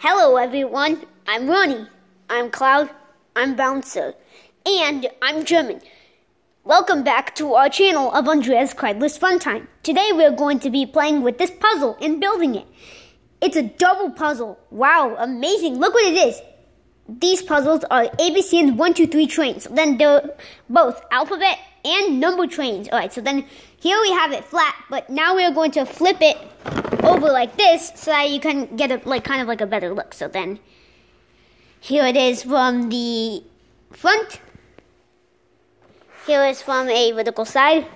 Hello everyone, I'm Ronnie, I'm Cloud, I'm Bouncer, and I'm German. Welcome back to our channel of 123's Craigslist Funtime. Today we're going to be playing with this puzzle and building it. It's a double puzzle. Wow, amazing. Look what it is. These puzzles are ABC and 123 trains. Then they're both alphabet and number trains. Alright, so then here we have it flat, but now we're going to flip it over like this so that you can get a kind of a better look. So then here it is from the front. Here is from a vertical side.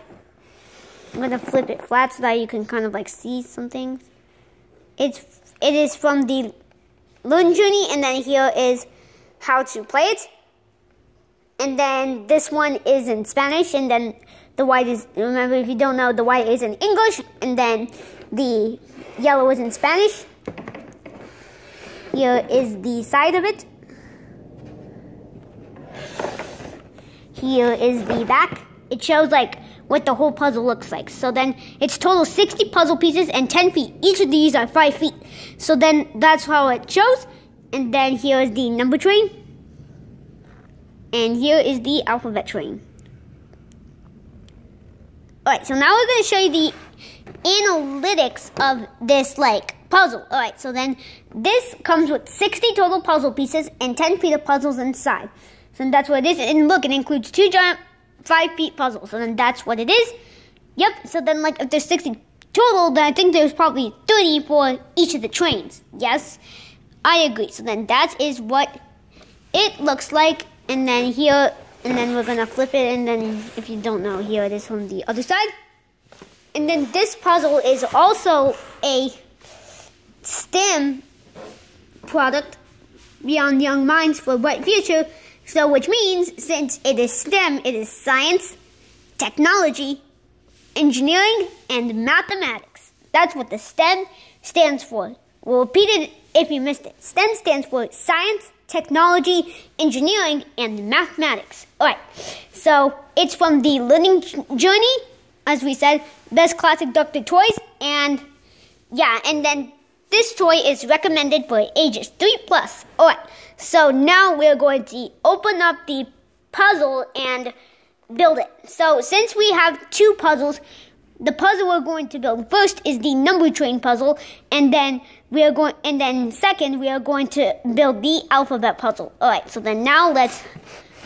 I'm gonna flip it flat so that you can kind of see some things. It is from the Learn Journey, and then here is how to play it. And then this one is in Spanish, and then the white is, remember if you don't know, the white is in English, and then the yellow is in Spanish. Here is the side of it. Here is the back. It shows what the whole puzzle looks like. So then it's total 60 puzzle pieces and 10 feet. Each of these are 5 feet. So then that's how it shows. And then here is the number train. And here is the alphabet train. Alright, so now we're going to show you the analytics of this puzzle. Alright, so then this comes with 60 total puzzle pieces and 10 feet of puzzles inside. So that's what it is. And look, it includes 2 giant 5 feet puzzles. So then that's what it is. Yep, so then if there's 60 total, then I think there's probably 30 for each of the trains. Yes, I agree. So then that is what it looks like. And then here, and then we're going to flip it. And then if you don't know, here it is from the other side. And then this puzzle is also a STEM product, Beyond Young Minds for a Bright Future. So which means, since it is STEM, it is science, technology, engineering, and mathematics. That's what the STEM stands for. We'll repeat it if you missed it. STEM stands for science, technology, engineering, and mathematics. Alright, so it's from the Learning Journey, as we said, Best Classic Dr. Toys, and yeah, and then this toy is recommended for ages 3+. Alright, so now we're going to open up the puzzle and build it. So since we have 2 puzzles, the puzzle we're going to build first is the number train puzzle, and then second we are going to build the alphabet puzzle. Alright, so then now let's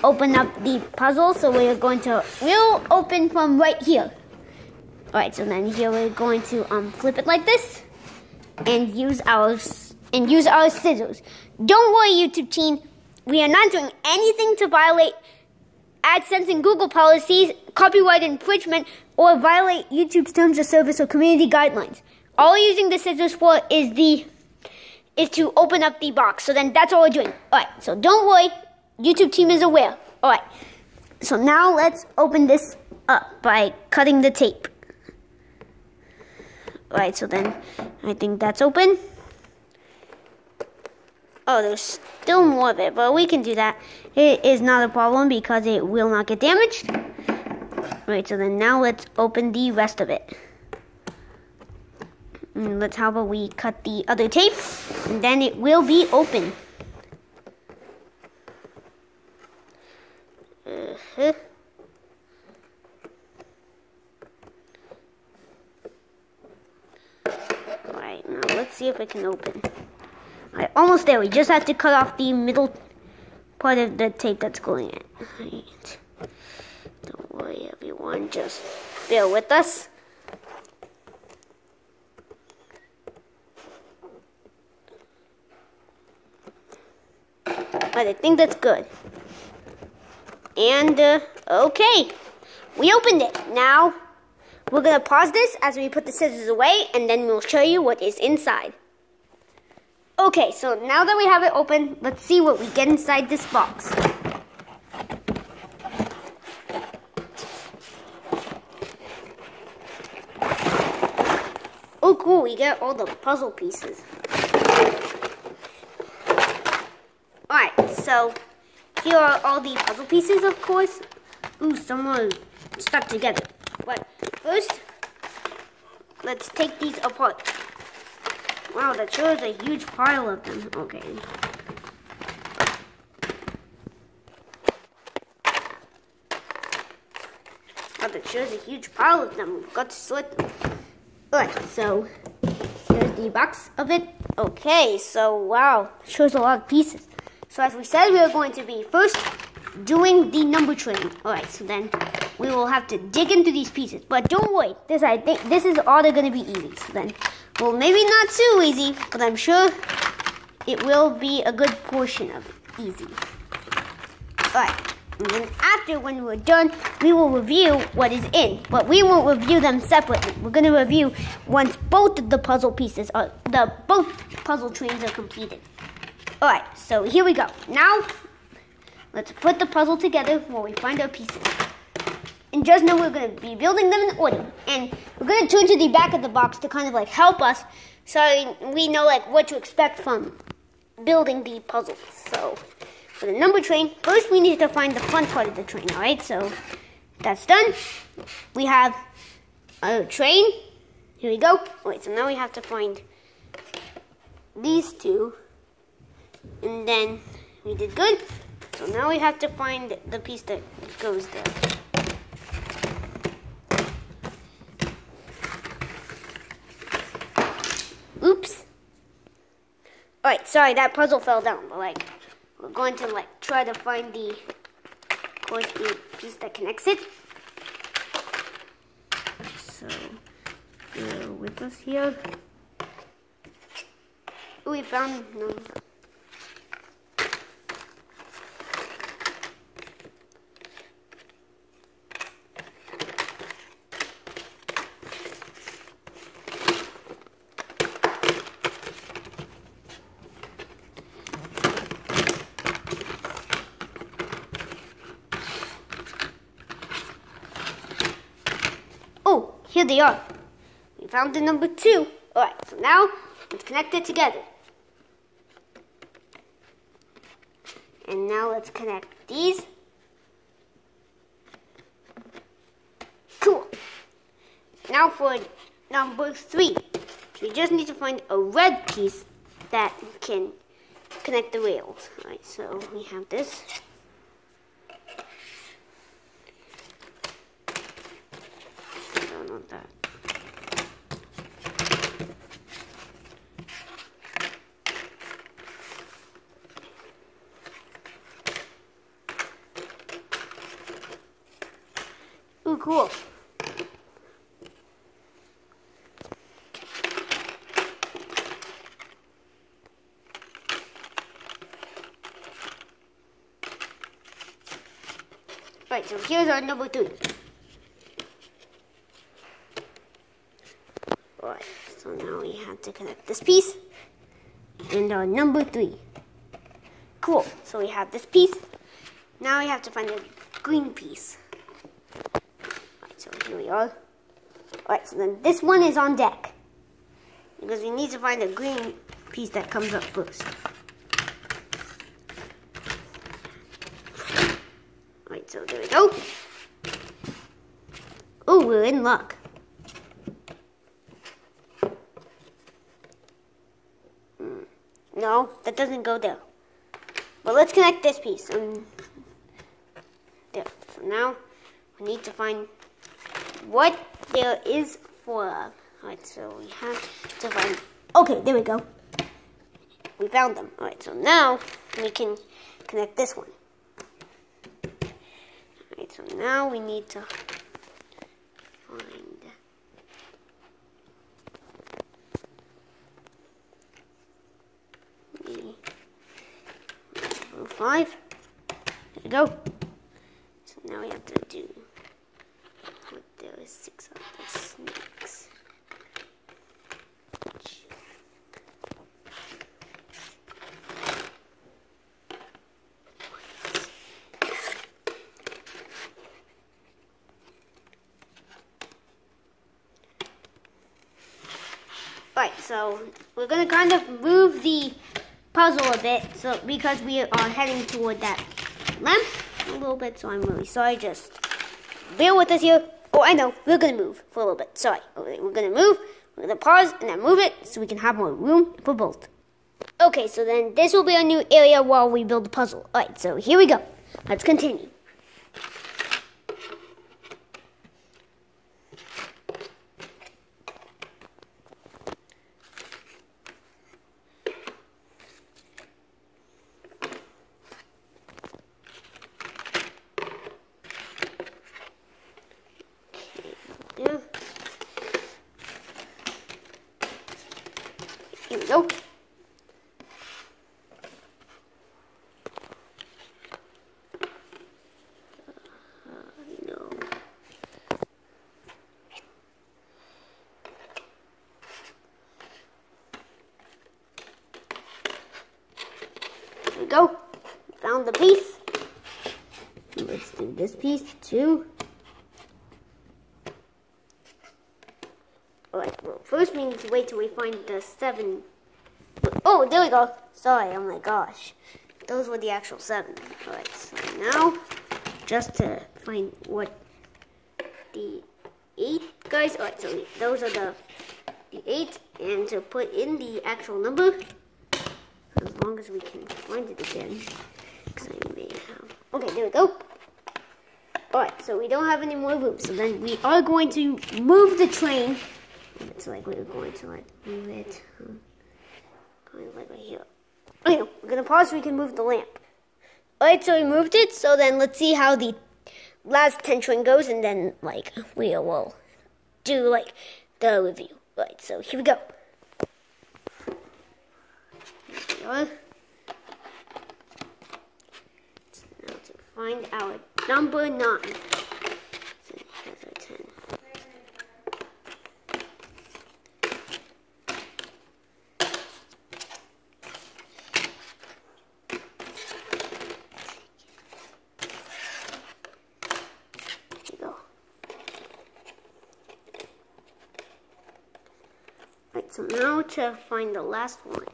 open up the puzzle. So we'll open from right here. Alright, so then here we're going to flip it like this and use our scissors. Don't worry, YouTube team, we are not doing anything to violate AdSense and Google policies, copyright infringement, or violate YouTube's terms of service or community guidelines. All we're using the scissors for is to open up the box. So then that's all we're doing. Alright, so don't worry, YouTube team is aware. Alright, so now let's open this up by cutting the tape. Alright, so then I think that's open. Oh, there's still more of it, but we can do that. It is not a problem because it will not get damaged. Right, so then now let's open the rest of it. And how about we cut the other tape, and then it will be open. Alright, now let's see if it can open. Alright, almost there. We just have to cut off the middle part of the tape that's going in. Alright. Don't worry, everyone. Just bear with us. But I think that's good. And, okay. We opened it. Now, we're going to pause this as we put the scissors away, and then we'll show you what is inside. Okay, so now that we have it open, let's see what we get inside this box. Oh, cool, we get all the puzzle pieces. Alright, so here are all the puzzle pieces, of course. Ooh, some are stuck together. But first, let's take these apart. Wow, that sure is a huge pile of them. Okay. Wow, that sure is a huge pile of them. We've got to sort them. Alright, so here's the box of it. Okay, so wow, it shows a lot of pieces. So as we said, we are going to be first doing the number train. Alright, so then we will have to dig into these pieces. But don't worry, I think this is all they're going to be easy. So then, well, maybe not too easy, but I'm sure it will be a good portion of easy. Alright, and then after, when we're done, we will review what is in. But we won't review them separately. We're going to review once both of the puzzle pieces are, both puzzle trains are completed. Alright, so here we go. Now, let's put the puzzle together while we find our pieces. And just know we're going to be building them in order. And we're going to turn to the back of the box to kind of like help us so we know like what to expect from building the puzzles. So, for the number train, first we need to find the front part of the train, alright? So, that's done. We have a train. Here we go. Wait, so now we have to find these two. And then we did good. So now we have to find the piece that goes there. Oops. Alright, sorry, that puzzle fell down. But like, we're going to like try to find the corresponding piece that connects it. So, bear with us here. Oh, we found, no. Here they are. We found the number 2. Alright, so now let's connect it together. And now let's connect these. Cool. Now for number 3. We just need to find a red piece that can connect the rails. Alright, so we have this. That. Ooh, cool. Right, so here's our number 3. Alright, so now we have to connect this piece and our number 3. Cool, so we have this piece. Now we have to find a green piece. Alright, so here we are. Alright, so then this one is on deck. Because we need to find a green piece that comes up first. Alright, so there we go. Oh, we're in luck. No, that doesn't go there. But let's connect this piece. There. So now we need to find what there is for. Alright, so we have to find. Okay, there we go. We found them. Alright, so now we can connect this one. Alright, so now we need to find. 5. There we go. So now we have to do what there is 6 of the snakes. Right, so we're gonna kind of move the puzzle a bit, so because we are heading toward that lamp a little bit, so I'm really sorry. Just bear with us here. Oh, I know, we're gonna move for a little bit. Sorry, we're gonna move. We're gonna pause and then move it so we can have more room for both. Okay, so then this will be a new area while we build the puzzle. Alright, so here we go. Let's continue. Yeah. Here we go. No. There we go. Found the piece. Let's do this piece too. Alright, well, first we need to wait till we find the 7. Oh, there we go. Sorry, oh my gosh. Those were the actual 7. Alright, so now, just to find what the 8 guys. Alright, so those are the 8. And to put in the actual number, as long as we can find it again. Because I may have. Okay, there we go. Alright, so we don't have any more room. So then we are going to move the train. It's like we're going to like move it kind of like right here. Okay, we're gonna pause so we can move the lamp. Alright, so we moved it, so then let's see how the last 10 train goes, and then like we will do like the review. Alright, so here we go. Here we are. So now to find our number 9. So here's our 10. Right, so now to find the last one.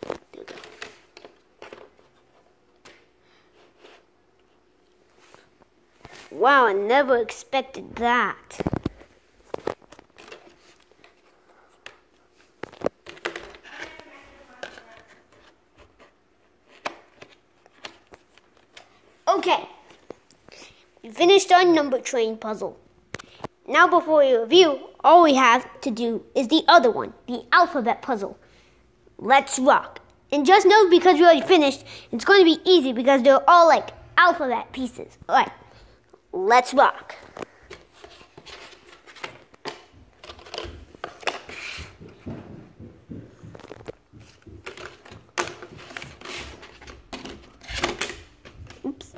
There we go. Wow, I never expected that. Okay, we finished our number train puzzle. Now before we review, all we have to do is the other one, the alphabet puzzle. Let's rock. And just know, because we already finished, it's going to be easy because they're all like alphabet pieces. Alright, let's rock. Oops.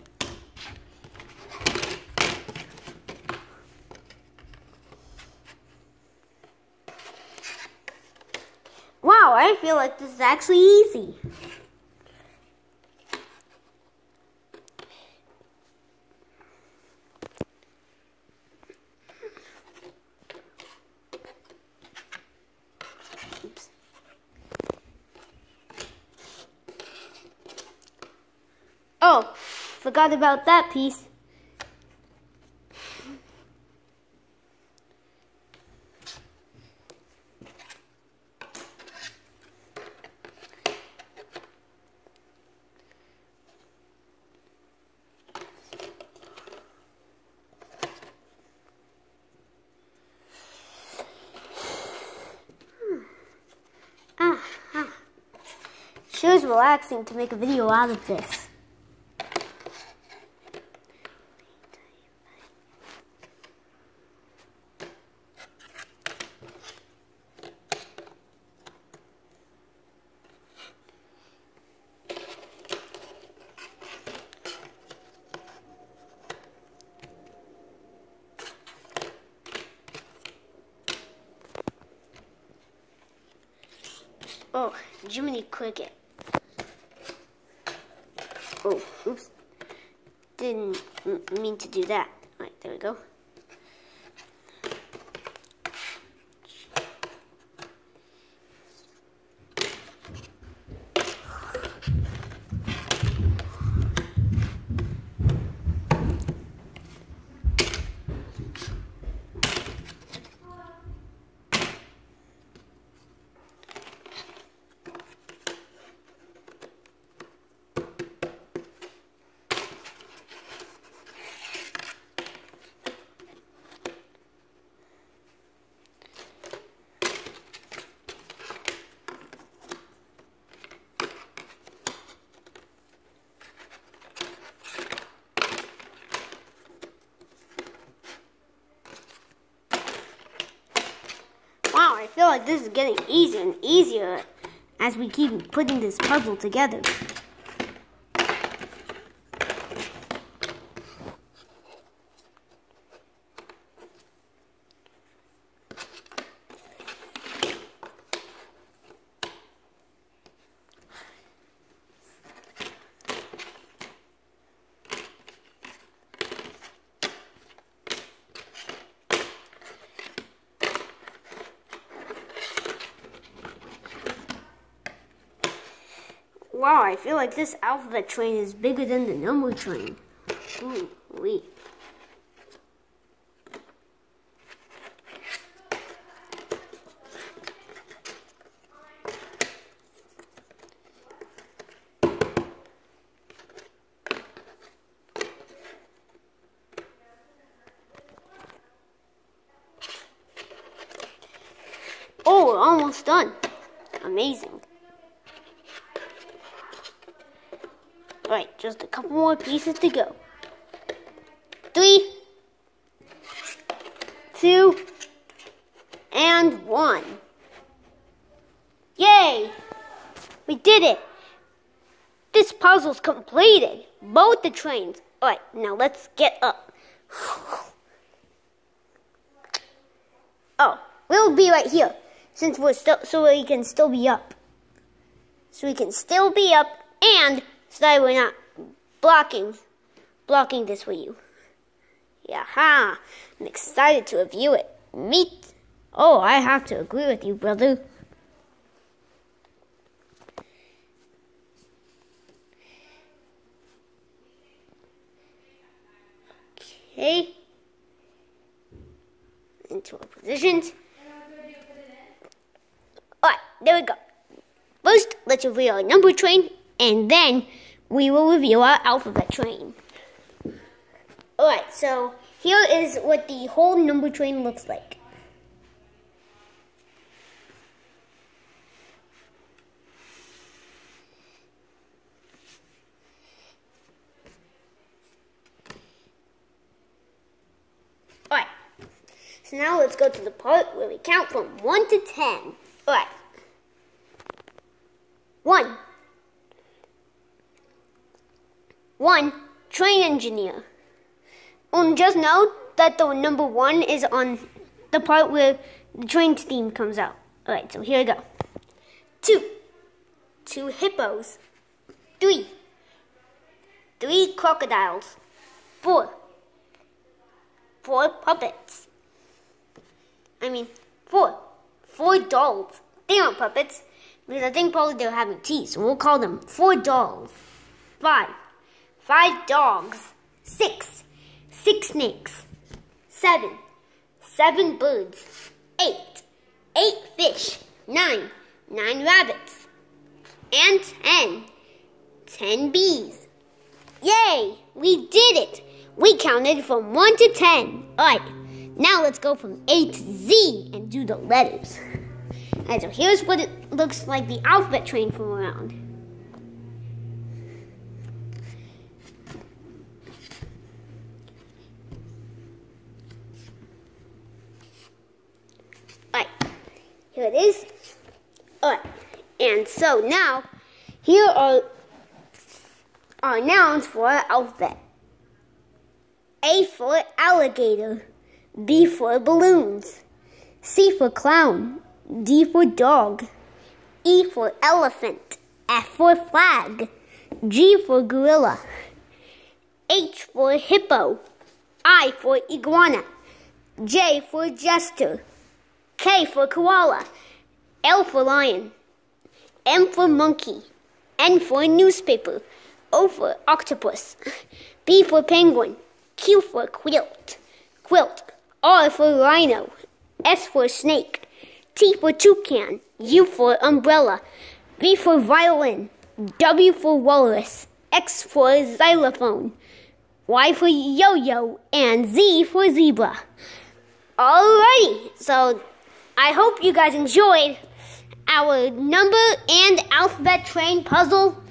Wow, I feel like this is actually easy. Oops. Oh, forgot about that piece. Sure is relaxing to make a video out of this. Oh, Jiminy Cricket. Oh, oops. Didn't mean to do that. Alright, there we go. like this is getting easier and easier as we keep putting this puzzle together. Wow, I feel like this alphabet train is bigger than the number train. Ooh, wee. Oh, we're almost done. Amazing. Alright, just a couple more pieces to go. 3, 2, and 1. Yay! We did it! This puzzle's completed. Both the trains. Alright, now let's get up. Oh, we'll be right here. Since we're still, so we can still be up. So we can still be up and so that we're not blocking this for you. Yaha! I'm excited to review it. Meet. Oh, I have to agree with you, brother. Okay. Into our positions. Alright, there we go. First, let's review our number train, and then we will review our alphabet train. Alright, so here is what the whole number train looks like. Alright, so now let's go to the part where we count from 1 to 10. Alright. 1. 1. Train engineer. And just note that the number 1 is on the part where the train theme comes out. Alright, so here we go. 2. 2 hippos. 3. 3 crocodiles. 4. 4 puppets. 4 dolls. They aren't puppets, because I think probably they're having tea, so we'll call them 4 dolls. 5 dogs. 6 snakes. 7 birds. 8 fish. 9 rabbits. And 10 bees. Yay! We did it! We counted from 1 to 10. Alright, now let's go from A to Z and do the letters. Alright, so here's what it looks like the alphabet train from around. Alright, here it is. Alright, and so now, here are our nouns for our alphabet. A for alligator. B for balloons. C for clown. D for dog. E for elephant. F for flag. G for gorilla. H for hippo. I for iguana. J for jester. K for koala. L for lion. M for monkey. N for newspaper. O for octopus. P for penguin. Q for quilt. R for rhino. S for snake. T for toucan. U for umbrella. V for violin. W for walrus. X for xylophone. Y for yo-yo. And Z for zebra. Alrighty, so I hope you guys enjoyed our number and alphabet train puzzle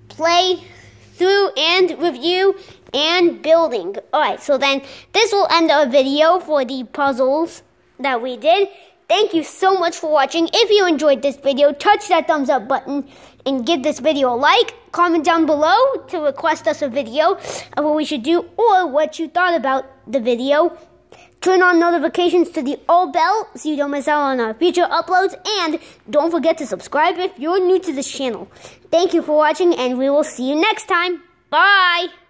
play through and review and building. Alright, so then this will end our video for the puzzles that we did. thank you so much for watching. If you enjoyed this video, touch that thumbs up button and give this video a like. Comment down below to request us a video of what we should do or what you thought about the video. Turn on notifications to the all bell so you don't miss out on our future uploads. And don't forget to subscribe if you're new to this channel. Thank you for watching, and we will see you next time. Bye!